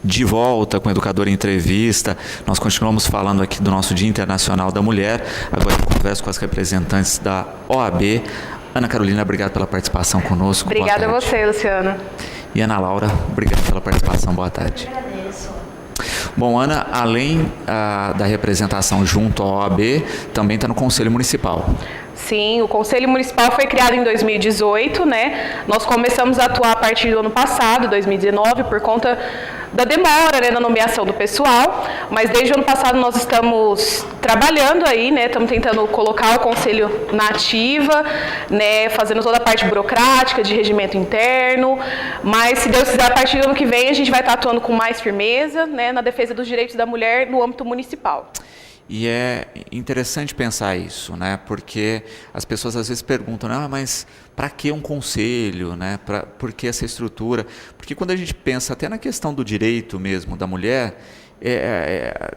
De volta com o Educador em Entrevista. Nós continuamos falando aqui do nosso Dia Internacional da Mulher. Agora eu converso com as representantes da OAB. Ana Carolina, obrigado pela participação conosco. Obrigada a você, Luciano. E Ana Laura, obrigado pela participação. Boa tarde. Eu agradeço. Bom, Ana, além da representação junto à OAB, também está no Conselho Municipal. Sim, o Conselho Municipal foi criado em 2018, né? Nós começamos a atuar a partir do ano passado, 2019, por conta da demora, né, na nomeação do pessoal, mas desde o ano passado nós estamos trabalhando aí, né? Estamos tentando colocar o Conselho na ativa, né? Fazendo toda a parte burocrática, de regimento interno, mas se Deus quiser, a partir do ano que vem a gente vai estar atuando com mais firmeza, né, na defesa dos direitos da mulher no âmbito municipal. E é interessante pensar isso, né? Porque as pessoas às vezes perguntam, mas para que um conselho, né? Por que essa estrutura? Porque quando a gente pensa até na questão do direito mesmo da mulher,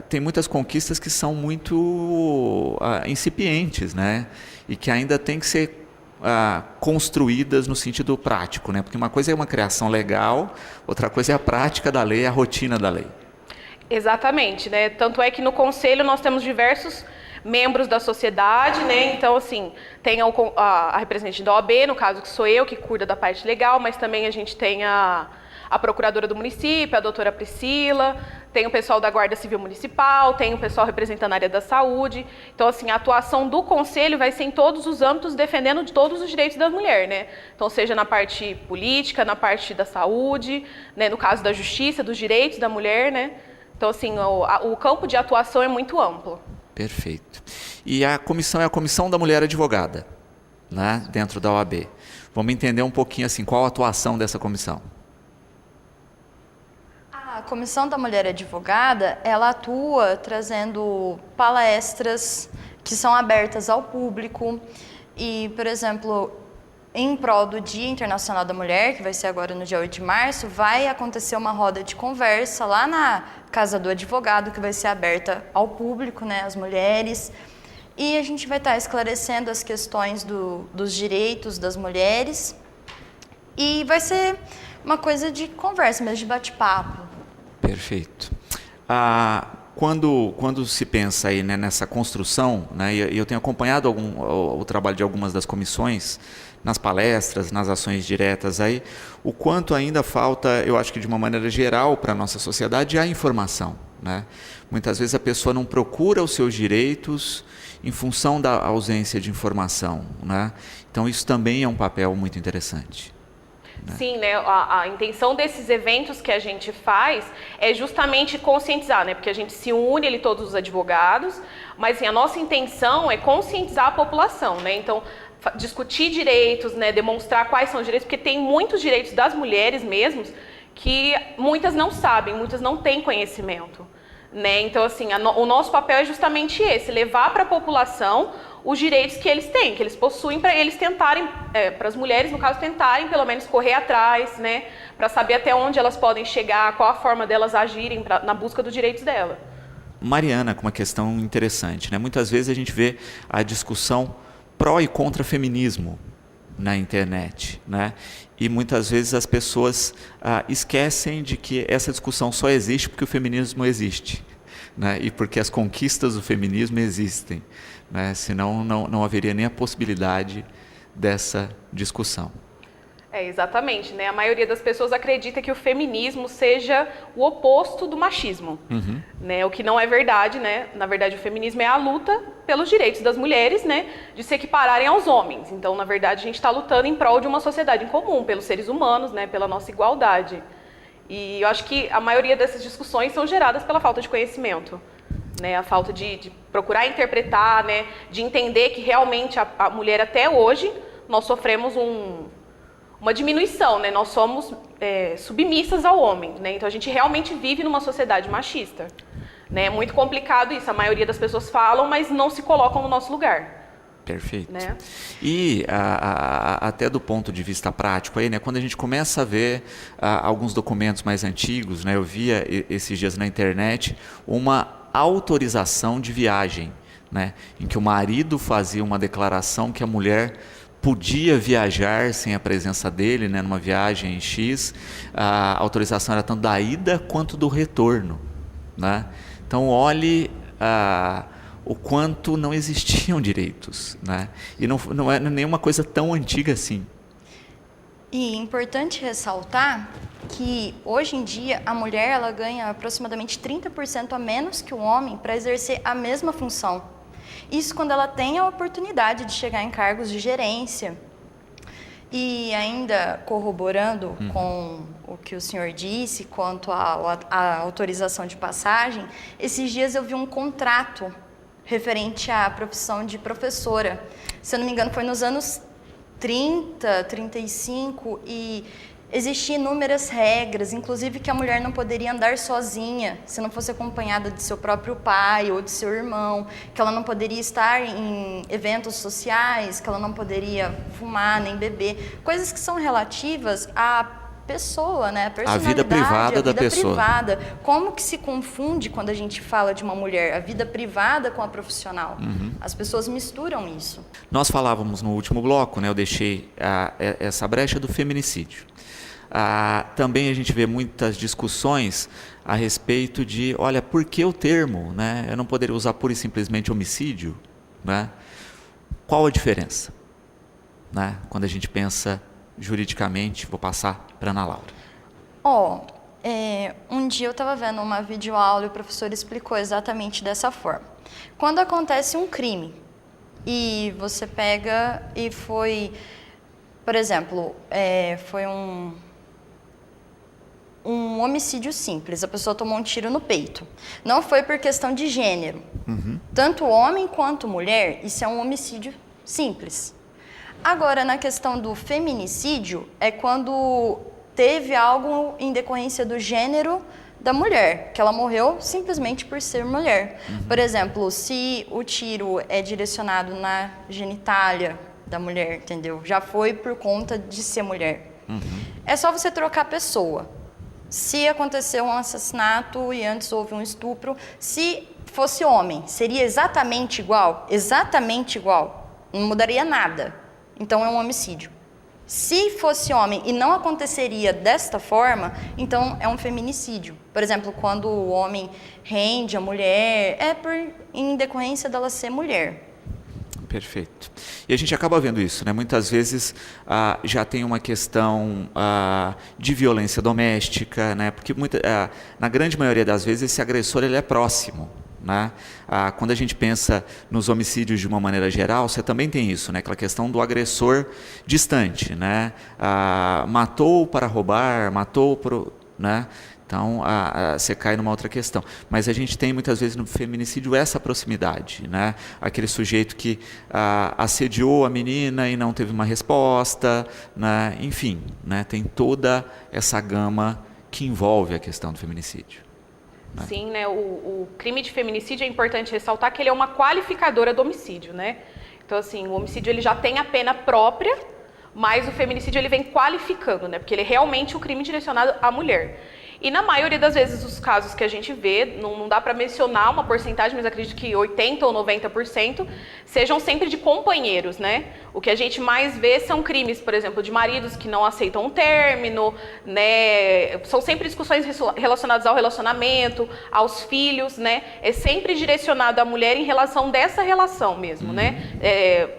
tem muitas conquistas que são muito incipientes, né? E que ainda tem que ser construídas no sentido prático, né? Porque uma coisa é uma criação legal, outra coisa é a prática da lei, a rotina da lei. Exatamente, né? Tanto é que no Conselho nós temos diversos membros da sociedade, né? Então, assim, tem a representante da OAB, no caso que sou eu, que cuida da parte legal, mas também a gente tem a procuradora do município, a doutora Priscila, tem o pessoal da Guarda Civil Municipal, tem o pessoal representando a área da saúde. Então, assim, a atuação do Conselho vai ser em todos os âmbitos, defendendo de todos os direitos da mulher, né? Então, seja na parte política, na parte da saúde, né? No caso da justiça, dos direitos da mulher, né? Então, assim, o campo de atuação é muito amplo. Perfeito. E a comissão é a Comissão da Mulher Advogada, né, dentro da OAB. Vamos entender um pouquinho assim, qual a atuação dessa comissão? A Comissão da Mulher Advogada, ela atua trazendo palestras que são abertas ao público e, por exemplo, em prol do Dia Internacional da Mulher, que vai ser agora no dia 8 de março, vai acontecer uma roda de conversa lá na Casa do Advogado, que vai ser aberta ao público, né, às mulheres. E a gente vai estar esclarecendo as questões dos direitos das mulheres. E vai ser uma coisa de conversa mesmo, de bate-papo. Perfeito. Quando se pensa aí, né, nessa construção, né, e eu tenho acompanhado o trabalho de algumas das comissões, nas palestras, nas ações diretas aí, o quanto ainda falta, eu acho que de uma maneira geral para a nossa sociedade, a informação, né? Muitas vezes a pessoa não procura os seus direitos em função da ausência de informação, né? Então isso também é um papel muito interessante. Sim, né? A intenção desses eventos que a gente faz é justamente conscientizar, né? Porque a gente se une, todos os advogados, mas assim, a nossa intenção é conscientizar a população, né? Então, discutir direitos, né? Demonstrar quais são os direitos, porque tem muitos direitos das mulheres mesmos que muitas não sabem, muitas não têm conhecimento, né? Então, assim, o nosso papel é justamente esse, levar para a população os direitos que eles têm, que eles possuem, para eles tentarem, para as mulheres, no caso, tentarem pelo menos correr atrás, né, para saber até onde elas podem chegar, qual a forma delas agirem na busca dos direitos dela. Mariana, com uma questão interessante, né? Muitas vezes a gente vê a discussão pró e contra feminismo na internet, né? E muitas vezes as pessoas esquecem de que essa discussão só existe porque o feminismo existe, né? E porque as conquistas do feminismo existem, né? Senão não haveria nem a possibilidade dessa discussão. Exatamente, né? A maioria das pessoas acredita que o feminismo seja o oposto do machismo, né? O que não é verdade, né? Na verdade, o feminismo é a luta pelos direitos das mulheres, né? De se equipararem aos homens. Então, na verdade, a gente está lutando em prol de uma sociedade em comum, pelos seres humanos, né? Pela nossa igualdade. E eu acho que a maioria dessas discussões são geradas pela falta de conhecimento, né? A falta de procurar interpretar, né? De entender que realmente a mulher até hoje nós sofremos uma diminuição, né? Nós somos submissas ao homem, né? Então a gente realmente vive numa sociedade machista, né? É muito complicado isso, a maioria das pessoas falam, mas não se colocam no nosso lugar. Perfeito. Né? E até do ponto de vista prático, aí, né, quando a gente começa a ver alguns documentos mais antigos, né, eu via esses dias na internet uma autorização de viagem, né, em que o marido fazia uma declaração que a mulher podia viajar sem a presença dele, né, numa viagem X, a autorização era tanto da ida quanto do retorno, né? Então olhe o quanto não existiam direitos, né? E não é nenhuma coisa tão antiga assim. E é importante ressaltar que hoje em dia a mulher ela ganha aproximadamente 30% a menos que o homem para exercer a mesma função. Isso quando ela tem a oportunidade de chegar em cargos de gerência. E ainda corroborando com o que o senhor disse quanto à autorização de passagem, esses dias eu vi um contrato referente à profissão de professora. Se eu não me engano, foi nos anos 30, 35, e existiam inúmeras regras, inclusive que a mulher não poderia andar sozinha, se não fosse acompanhada de seu próprio pai ou de seu irmão, que ela não poderia estar em eventos sociais, que ela não poderia fumar nem beber, coisas que são relativas à pessoa, né? A vida privada da pessoa. Privada. Como que se confunde quando a gente fala de uma mulher, a vida privada com a profissional? As pessoas misturam isso. Nós falávamos no último bloco, né? Eu deixei essa brecha do feminicídio. Também a gente vê muitas discussões a respeito de, olha, por que o termo, né? Eu não poderia usar pura e simplesmente homicídio, né? Qual a diferença, né? Quando a gente pensa juridicamente, vou passar para Ana Laura. Um dia eu estava vendo uma videoaula e o professor explicou exatamente dessa forma. Quando acontece um crime e você pega e foi, por exemplo, foi um homicídio simples, a pessoa tomou um tiro no peito. Não foi por questão de gênero. Tanto homem quanto mulher, isso é um homicídio simples. Agora, na questão do feminicídio, é quando teve algo em decorrência do gênero da mulher, que ela morreu simplesmente por ser mulher. Por exemplo, se o tiro é direcionado na genitália da mulher, entendeu? Já foi por conta de ser mulher. É só você trocar a pessoa. Se aconteceu um assassinato e antes houve um estupro, se fosse homem, seria exatamente igual? Exatamente igual. Não mudaria nada. Então é um homicídio. Se fosse homem e não aconteceria desta forma, então é um feminicídio. Por exemplo, quando o homem rende a mulher, em decorrência dela ser mulher. Perfeito. E a gente acaba vendo isso, né? Muitas vezes já tem uma questão de violência doméstica, né? Porque na grande maioria das vezes esse agressor ele é próximo, né? Quando a gente pensa nos homicídios de uma maneira geral, você também tem isso, né? Aquela questão do agressor distante, né? Matou para roubar, matou por, né? Então, você cai numa outra questão. Mas a gente tem, muitas vezes, no feminicídio, essa proximidade, né? Aquele sujeito que assediou a menina e não teve uma resposta, né? Enfim, né? Tem toda essa gama que envolve a questão do feminicídio. Né? Sim, né? O crime de feminicídio é importante ressaltar que ele é uma qualificadora do homicídio, né? Então, assim, o homicídio ele já tem a pena própria, mas o feminicídio ele vem qualificando, né? Porque ele é realmente um crime direcionado à mulher. E na maioria das vezes os casos que a gente vê, não dá para mencionar uma porcentagem, mas acredito que 80% ou 90% sejam sempre de companheiros, né? O que a gente mais vê são crimes, por exemplo, de maridos que não aceitam um término, né? São sempre discussões relacionadas ao relacionamento, aos filhos, né? É sempre direcionado à mulher em relação dessa relação mesmo, né?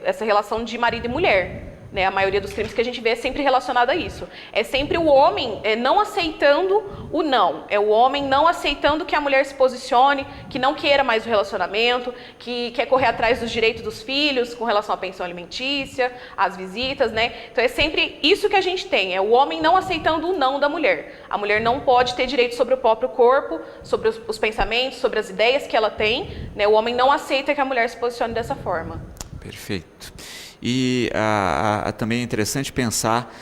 Essa relação de marido e mulher. Né, a maioria dos crimes que a gente vê é sempre relacionado a isso. É sempre o homem não aceitando o não. É o homem não aceitando que a mulher se posicione, que não queira mais o relacionamento, que quer correr atrás dos direitos dos filhos com relação à pensão alimentícia, às visitas, né? Então é sempre isso que a gente tem. É o homem não aceitando o não da mulher. A mulher não pode ter direito sobre o próprio corpo, sobre os pensamentos, sobre as ideias que ela tem. Né? O homem não aceita que a mulher se posicione dessa forma. Perfeito. E também é interessante pensar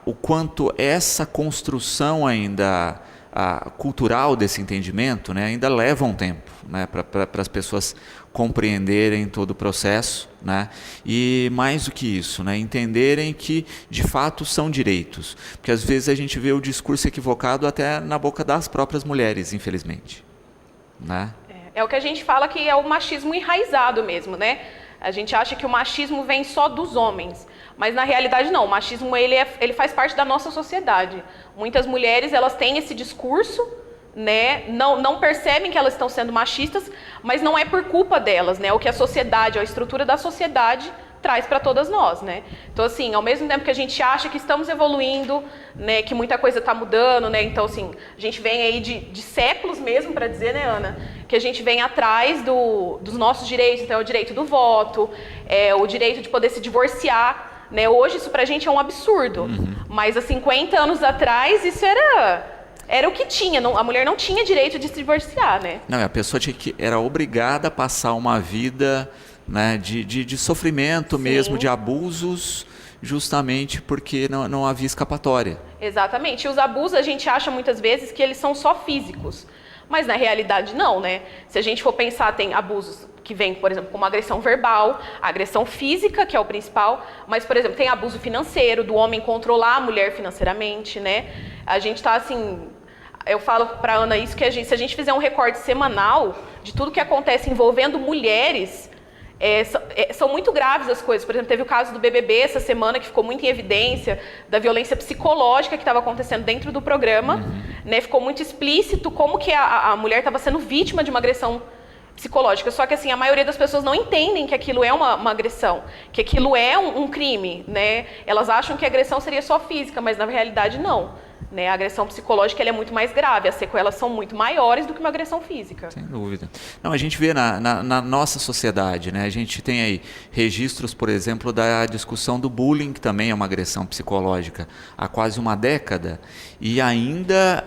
o quanto essa construção ainda cultural desse entendimento, né, ainda leva um tempo, né, para as pessoas compreenderem todo o processo, né, e mais do que isso, né, entenderem que de fato são direitos, porque às vezes a gente vê o discurso equivocado até na boca das próprias mulheres, infelizmente, né? É o que a gente fala que é o machismo enraizado mesmo, né? A gente acha que o machismo vem só dos homens, mas na realidade não. O machismo ele faz parte da nossa sociedade. Muitas mulheres elas têm esse discurso, né? Não percebem que elas estão sendo machistas, mas não é por culpa delas, né? O que a sociedade, a estrutura da sociedade traz para todas nós, né? Então, assim, ao mesmo tempo que a gente acha que estamos evoluindo, né, que muita coisa está mudando, né? Então, assim, a gente vem aí de séculos mesmo, para dizer, né, Ana, que a gente vem atrás dos nossos direitos, então, o direito do voto, o direito de poder se divorciar, né? Hoje isso pra gente é um absurdo, mas há 50 anos atrás isso era o que tinha, a mulher não tinha direito de se divorciar, né? Não, a pessoa era obrigada a passar uma vida, né, de sofrimento Sim. mesmo, de abusos, justamente porque não havia escapatória. Exatamente. E os abusos a gente acha muitas vezes que eles são só físicos, mas na realidade não, né? Se a gente for pensar, tem abusos que vêm, por exemplo, como agressão verbal, agressão física, que é o principal, mas, por exemplo, tem abuso financeiro, do homem controlar a mulher financeiramente, né? A gente tá assim... Eu falo para Ana isso, que se a gente fizer um recorte semanal de tudo que acontece envolvendo mulheres, são muito graves as coisas. Por exemplo, teve o caso do BBB essa semana, que ficou muito em evidência, da violência psicológica que estava acontecendo dentro do programa. Né? Ficou muito explícito como que a mulher estava sendo vítima de uma agressão psicológica. Só que assim, a maioria das pessoas não entendem que aquilo é uma agressão, que aquilo é um crime. Né? Elas acham que a agressão seria só física, mas na realidade não. Né? A agressão psicológica ela é muito mais grave, as sequelas são muito maiores do que uma agressão física. Sem dúvida. Não, a gente vê na nossa sociedade, né? A gente tem aí registros, por exemplo, da discussão do bullying, que também é uma agressão psicológica, há quase uma década, e ainda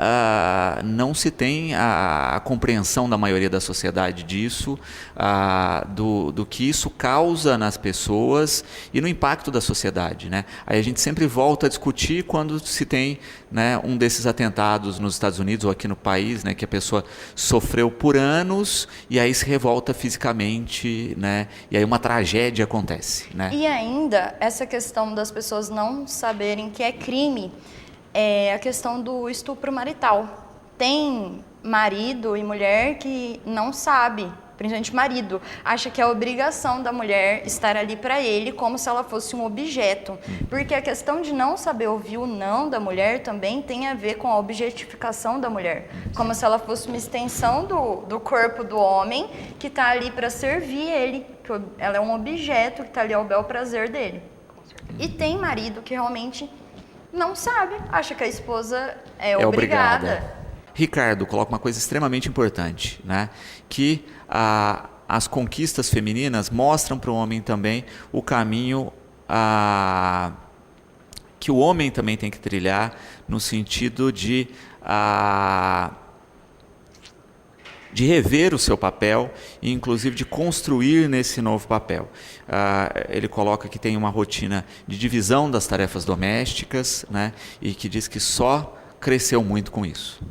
não se tem a compreensão da maioria da sociedade disso, do que isso causa nas pessoas e no impacto da sociedade, né? Aí a gente sempre volta a discutir quando se tem, né, um desses atentados nos Estados Unidos ou aqui no país, né, que a pessoa sofreu por anos e aí se revolta fisicamente, né, e aí uma tragédia acontece, né? E ainda, essa questão das pessoas não saberem que é crime, é a questão do estupro marital. Tem marido e mulher que não sabe, principalmente marido, acha que é obrigação da mulher estar ali para ele como se ela fosse um objeto. Porque a questão de não saber ouvir o não da mulher também tem a ver com a objetificação da mulher. Como se ela fosse uma extensão do corpo do homem que está ali para servir ele. Que ela é um objeto que está ali ao bel prazer dele. E tem marido que realmente não sabe, acha que a esposa é obrigada. Ricardo coloca uma coisa extremamente importante, né? Que as conquistas femininas mostram para o homem também o caminho que o homem também tem que trilhar no sentido de rever o seu papel e inclusive de construir nesse novo papel. Ele coloca que tem uma rotina de divisão das tarefas domésticas, né? E que diz que só cresceu muito com isso.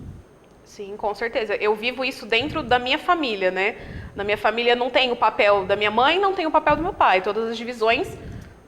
Sim, com certeza. Eu vivo isso dentro da minha família, né? Na minha família não tem o papel da minha mãe, não tem o papel do meu pai. Todas as divisões,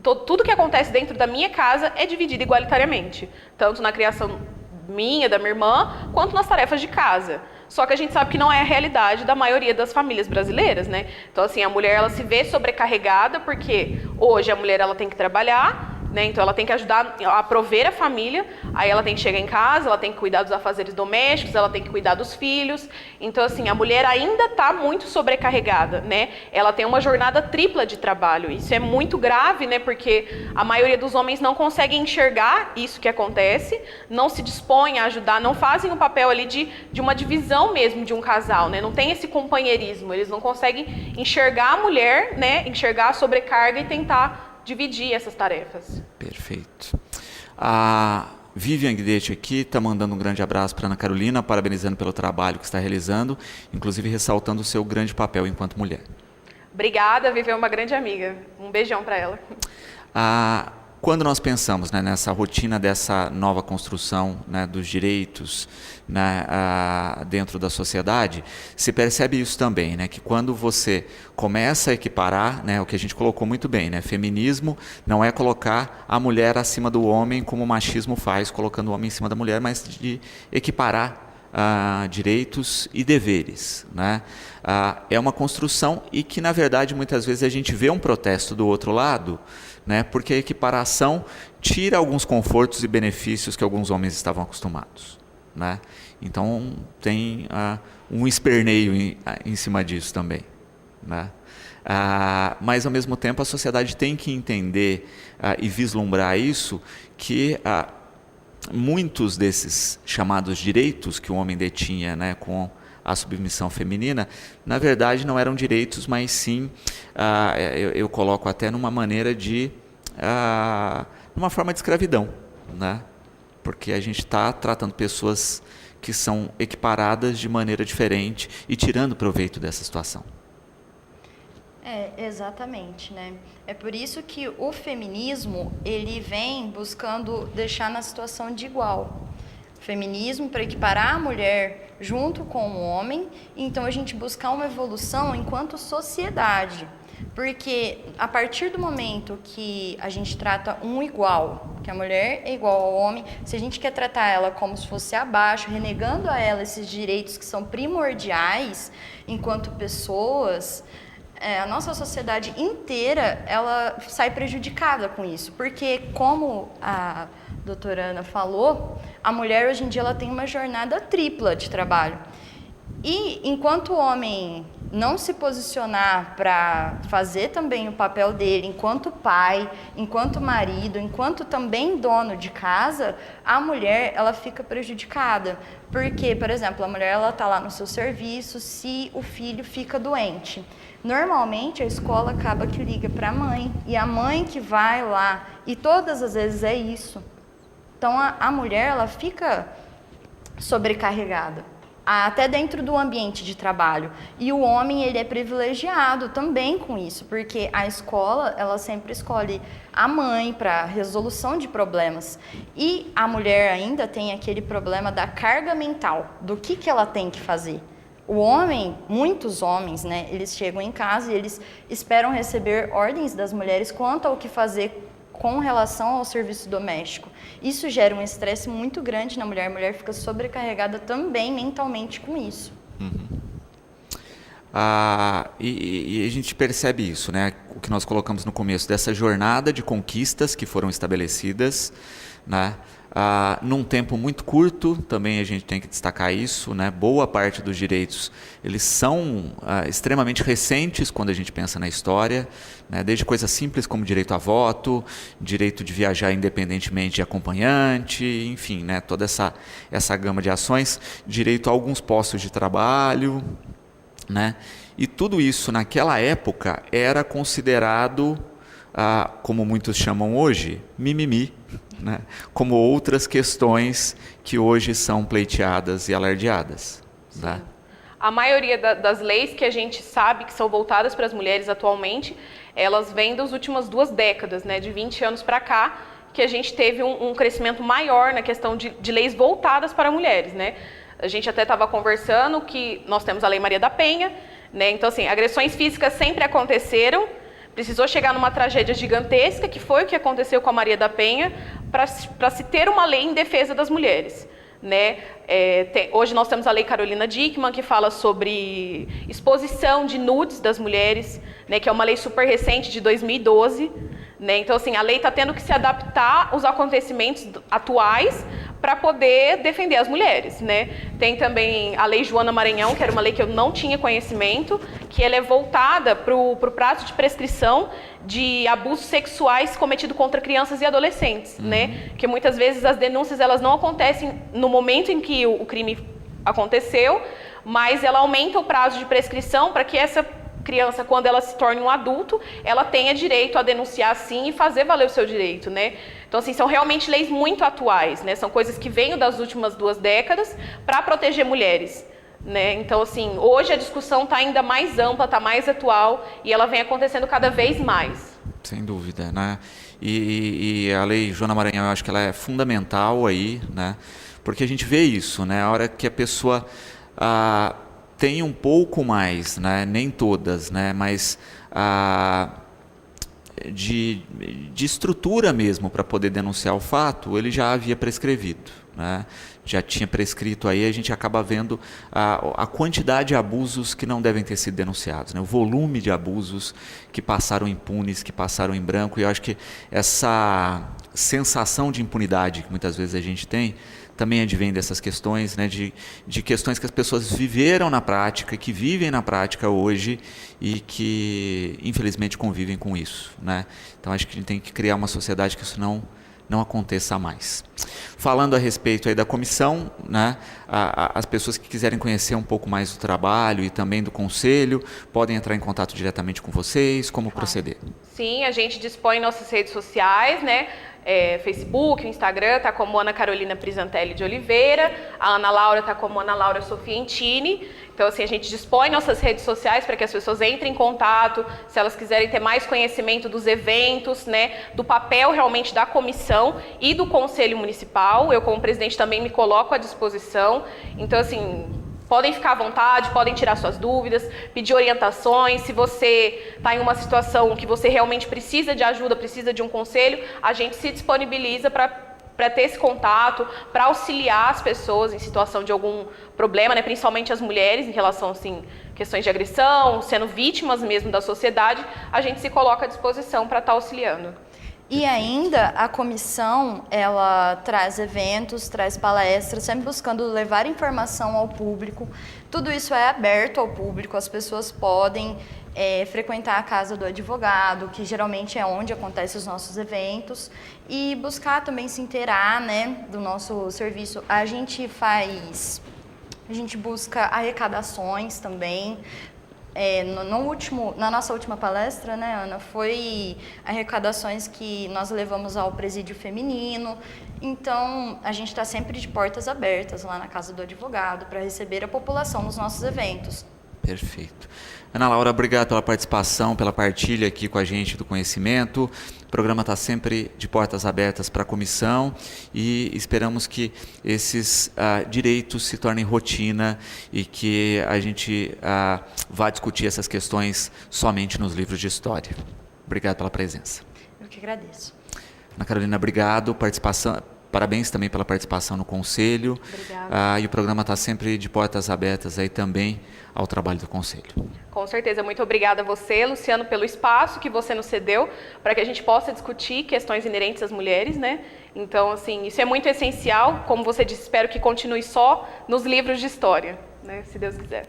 tudo que acontece dentro da minha casa é dividido igualitariamente. Tanto na criação minha, da minha irmã, quanto nas tarefas de casa. Só que a gente sabe que não é a realidade da maioria das famílias brasileiras, né? Então, assim, a mulher, ela se vê sobrecarregada porque hoje a mulher, ela tem que trabalhar, né? Então, ela tem que ajudar a prover a família, aí ela tem que chegar em casa, ela tem que cuidar dos afazeres domésticos, ela tem que cuidar dos filhos. Então, assim, a mulher ainda está muito sobrecarregada, né? Ela tem uma jornada tripla de trabalho. Isso é muito grave, né? Porque a maioria dos homens não consegue enxergar isso que acontece, não se dispõe a ajudar, não fazem o papel ali de uma divisão mesmo de um casal, né? Não tem esse companheirismo, eles não conseguem enxergar a mulher, né? Enxergar a sobrecarga e tentar dividir essas tarefas. Perfeito. A Vivian Guidetti aqui está mandando um grande abraço para Ana Carolina, parabenizando pelo trabalho que está realizando, inclusive ressaltando o seu grande papel enquanto mulher. Obrigada, Vivian é uma grande amiga. Um beijão para ela. Quando nós pensamos, né, nessa rotina dessa nova construção, né, dos direitos, né, dentro da sociedade, se percebe isso também, né, que quando você começa a equiparar, né, o que a gente colocou muito bem, né, feminismo não é colocar a mulher acima do homem como o machismo faz, colocando o homem em cima da mulher, mas de equiparar direitos e deveres, né? É uma construção e que, na verdade, muitas vezes a gente vê um protesto do outro lado, né? Porque a equiparação tira alguns confortos e benefícios que alguns homens estavam acostumados, né? Então, tem um esperneio em cima disso também, né? Mas, ao mesmo tempo, a sociedade tem que entender e vislumbrar isso, que muitos desses chamados direitos que o homem detinha, né, com a submissão feminina, na verdade não eram direitos, mas sim, eu coloco até numa maneira numa forma de escravidão, né? Porque a gente está tratando pessoas que são equiparadas de maneira diferente e tirando proveito dessa situação. Exatamente, né? É por isso que o feminismo, ele vem buscando deixar na situação de igual. Feminismo para equiparar a mulher junto com o homem, então a gente buscar uma evolução enquanto sociedade. Porque a partir do momento que a gente trata um igual, que a mulher é igual ao homem, se a gente quer tratar ela como se fosse abaixo, renegando a ela esses direitos que são primordiais enquanto pessoas, a nossa sociedade inteira, ela sai prejudicada com isso. Porque, como a doutora Ana falou, a mulher hoje em dia ela tem uma jornada tripla de trabalho. E enquanto o homem não se posicionar para fazer também o papel dele enquanto pai, enquanto marido, enquanto também dono de casa, a mulher ela fica prejudicada. Porque, por exemplo, a mulher ela está lá no seu serviço, se o filho fica doente. Normalmente a escola acaba que liga para a mãe, e a mãe que vai lá, e todas as vezes é isso. Então a mulher ela fica sobrecarregada, até dentro do ambiente de trabalho. E o homem ele é privilegiado também com isso, porque a escola ela sempre escolhe a mãe para resolução de problemas. E a mulher ainda tem aquele problema da carga mental, do que ela tem que fazer. O homem, muitos homens, né, eles chegam em casa e eles esperam receber ordens das mulheres quanto ao que fazer com relação ao serviço doméstico. Isso gera um estresse muito grande na mulher. A mulher fica sobrecarregada também mentalmente com isso. E a gente percebe isso, né? O que nós colocamos no começo dessa jornada de conquistas que foram estabelecidas, né? Num tempo muito curto, também a gente tem que destacar isso, né? Boa parte dos direitos, eles são extremamente recentes quando a gente pensa na história, né? Desde coisas simples como direito a voto, direito de viajar independentemente de acompanhante, enfim, né? Toda essa gama de ações, direito a alguns postos de trabalho, né? E tudo isso naquela época era considerado, como muitos chamam hoje, mimimi, né? Como outras questões que hoje são pleiteadas e alardeadas. Né? A maioria das leis que a gente sabe que são voltadas para as mulheres atualmente, elas vêm das últimas 2 décadas, né? De 20 anos para cá, que a gente teve um crescimento maior na questão de leis voltadas para mulheres, né? A gente até estava conversando que nós temos a Lei Maria da Penha, né? Então, assim, agressões físicas sempre aconteceram, precisou chegar numa tragédia gigantesca, que foi o que aconteceu com a Maria da Penha, para se ter uma lei em defesa das mulheres. Né? Hoje nós temos a Lei Carolina Dickmann, que fala sobre exposição de nudes das mulheres, né? Que é uma lei super recente, de 2012. Né? Então, assim, a lei está tendo que se adaptar aos acontecimentos atuais para poder defender as mulheres, né? Tem também a Lei Joana Maranhão, que era uma lei que eu não tinha conhecimento, que ela é voltada para o prazo de prescrição de abusos sexuais cometidos contra crianças e adolescentes, né? Que muitas vezes as denúncias elas não acontecem no momento em que o crime aconteceu, mas ela aumenta o prazo de prescrição para que essa criança, quando ela se torne um adulto, ela tenha direito a denunciar sim e fazer valer o seu direito, né? Então, assim, são realmente leis muito atuais, né? São coisas que vêm das últimas 2 décadas para proteger mulheres, né? Então, assim, hoje a discussão está ainda mais ampla, está mais atual e ela vem acontecendo cada vez mais. Sem dúvida, né? E a Lei Joana Maranhão, eu acho que ela é fundamental aí, né? Porque a gente vê isso, né? A hora que a pessoa tem um pouco mais, né? Nem todas, né? Mas de estrutura mesmo para poder denunciar o fato, ele já havia prescrevido, né, já tinha prescrito aí, a gente acaba vendo a quantidade de abusos que não devem ter sido denunciados, né, o volume de abusos que passaram impunes, que passaram em branco, e eu acho que essa sensação de impunidade que muitas vezes a gente tem também advém dessas questões, né, de questões que as pessoas viveram na prática, que vivem na prática hoje e que infelizmente convivem com isso, né? Então acho que a gente tem que criar uma sociedade que isso não aconteça mais. Falando a respeito aí da comissão, né, as pessoas que quiserem conhecer um pouco mais do trabalho e também do conselho, podem entrar em contato diretamente com vocês, como proceder? Sim, a gente dispõe nossas redes sociais, né? Facebook, o Instagram está como Ana Carolina Prisantelli de Oliveira, a Ana Laura está como Ana Laura Sofientini. Então, assim, a gente dispõe nossas redes sociais para que as pessoas entrem em contato, se elas quiserem ter mais conhecimento dos eventos, né, do papel realmente da comissão e do Conselho Municipal. Eu, como presidente, também me coloco à disposição. Então, assim, podem ficar à vontade, podem tirar suas dúvidas, pedir orientações. Se você está em uma situação que você realmente precisa de ajuda, precisa de um conselho, a gente se disponibiliza para ter esse contato, para auxiliar as pessoas em situação de algum problema, né, principalmente as mulheres em relação, assim, questões de agressão, sendo vítimas mesmo da sociedade, a gente se coloca à disposição para estar auxiliando. E ainda a comissão, ela traz eventos, traz palestras, sempre buscando levar informação ao público. Tudo isso é aberto ao público, as pessoas podem frequentar a casa do advogado, que geralmente é onde acontecem os nossos eventos, e buscar também se inteirar, né, do nosso serviço. A gente busca arrecadações também. Na nossa última palestra, né, Ana, foi arrecadações que nós levamos ao presídio feminino. Então, a gente está sempre de portas abertas lá na Casa do Advogado para receber a população nos nossos eventos. Perfeito. Ana Laura, obrigado pela participação, pela partilha aqui com a gente do conhecimento. O programa está sempre de portas abertas para a comissão e esperamos que esses direitos se tornem rotina e que a gente vá discutir essas questões somente nos livros de história. Obrigado pela presença. Eu que agradeço. Ana Carolina, obrigado. Parabéns também pela participação no Conselho. Obrigada. E o programa está sempre de portas abertas aí também ao trabalho do Conselho. Com certeza. Muito obrigada a você, Luciano, pelo espaço que você nos cedeu para que a gente possa discutir questões inerentes às mulheres, né? Então, assim, isso é muito essencial. Como você disse, espero que continue só nos livros de história, né? Se Deus quiser.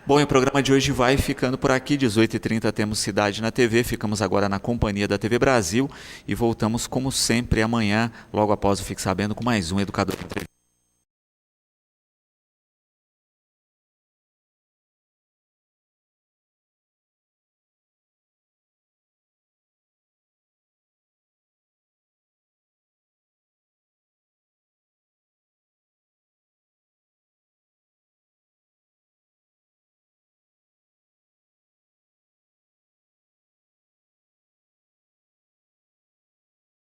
Bom, e o programa de hoje vai ficando por aqui. 18h30 temos Cidade na TV. Ficamos agora na companhia da TV Brasil e voltamos, como sempre, amanhã, logo após o Fique Sabendo, com mais um Educador Entrevista.